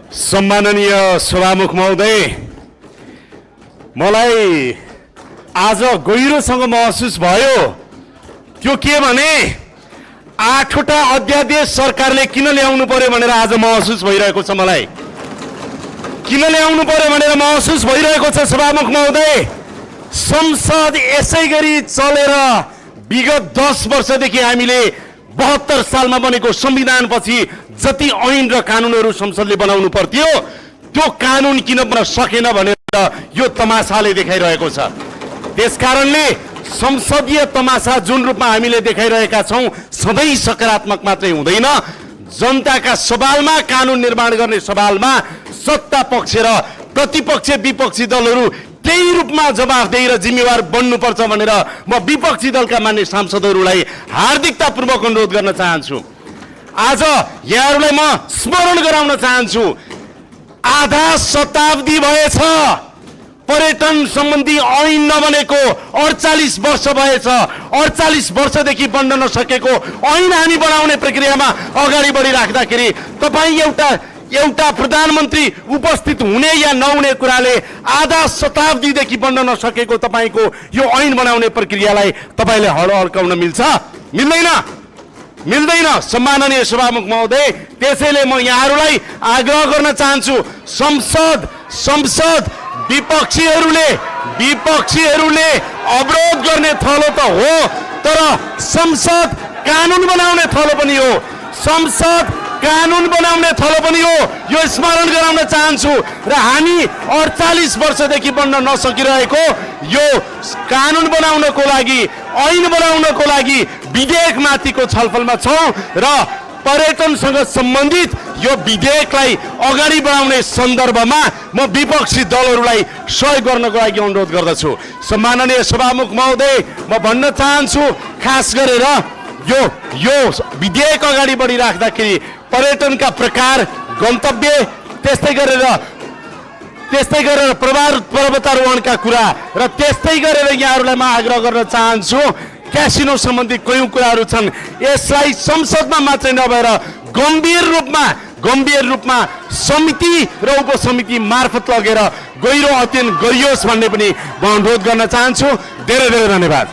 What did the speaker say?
सम्माननीय सभामुख महोदय, मलाई आज गहिरोसँग महसुस भयो। त्यो के भने 8वटा अध्यादेश सरकारले किन ल्याउनु पर्यो भनेर आज महसुस भइरहेको छ। मलाई किन ल्याउनु पर्यो भनेर महसुस भइरहेको छ सभामुख महोदय। संसद यसै गरी चलेर विगत 10 वर्षदेखि हामीले 72 सालमा बनेको संविधानपछि जति ऐन र कानुनहरू संसदले बनाउनु पर्थ्यो त्यो कानुन किन बन्न सकेन भनेर यो तमासाले देखाइरहेको छ। त्यसकारणले संसदीय तमासा जुन रूपमा हामीले देखाइरहेका छौं सधैँ सकारात्मक मात्रै हुँदैन। जनताका सवालमा, कानुन निर्माण गर्ने सवालमा सत्ता पक्ष र प्रतिपक्ष विपक्षी दलहरू त्यही रूपमा जवाफदेही र जिम्मेवार बन्नुपर्छ भनेर म विपक्षी दलका मान्य सांसदहरूलाई हार्दिकतापूर्वक अनुरोध गर्न चाहन्छु। आज यहाँहरूलाई म स्मरण गराउन चाहन्छु, आधा शताब्दी भएछ पर्यटन सम्बन्धी ऐन नबनेको। 48 वर्ष भएछ। 48 वर्षदेखि बन्न नसकेको ऐन हामी बनाउने प्रक्रियामा अगाडि बढिराख्दाखेरि तपाईँ एउटा प्रधानमन्त्री उपस्थित हुने या नहुने कुराले आधा शताब्दीदेखि बन्न नसकेको तपाईको यो ऐन बनाउने प्रक्रियालाई तपाईले हड्काउन मिल्छ? मिल्दैन। सम्माननीय सभामुख महोदय, त्यसैले म यहाँहरूलाई आग्रह गर्न चाहन्छु, संसद विपक्षीहरूले अवरोध गर्ने थलो त हो, तर संसद कानुन बनाउने थलो पनि हो। संसद कानुन बनाउने थलो पनि हो, यो स्मरण गराउन चाहन्छु। र हामी 48 वर्षदेखि बन्न नसकिरहेको यो कानुन बनाउनको लागि, ऐन बनाउनको लागि विधेयकमाथिको छलफलमा छौं र पर्यटनसँग सम्बन्धित यो विधेयकलाई अगाडि बढाउने सन्दर्भमा म विपक्षी दलहरूलाई सहयोग गर्नको लागि अनुरोध गर्दछु। सम्माननीय सभामुख महोदय, म भन्न चाहन्छु, खास गरेर यो विधेयक अगाडि बढिराख्दाखेरि पर्यटनका प्रकार, गन्तव्य, त्यस्तै गरेर पर्वतारोहणका कुरा र त्यस्तै गरेर यहाँहरूलाई म आग्रह गर्न चाहन्छु, क्यासिनो सम्बन्धी कयौं कुराहरू छन्, यसलाई संसदमा मात्रै नभएर गम्भीर रूपमा समिति र उपसमिति मार्फत लगेर गहिरो अध्ययन गरियोस् भन्ने पनि म अनुरोध गर्न चाहन्छु। धेरै धेरै धन्यवाद।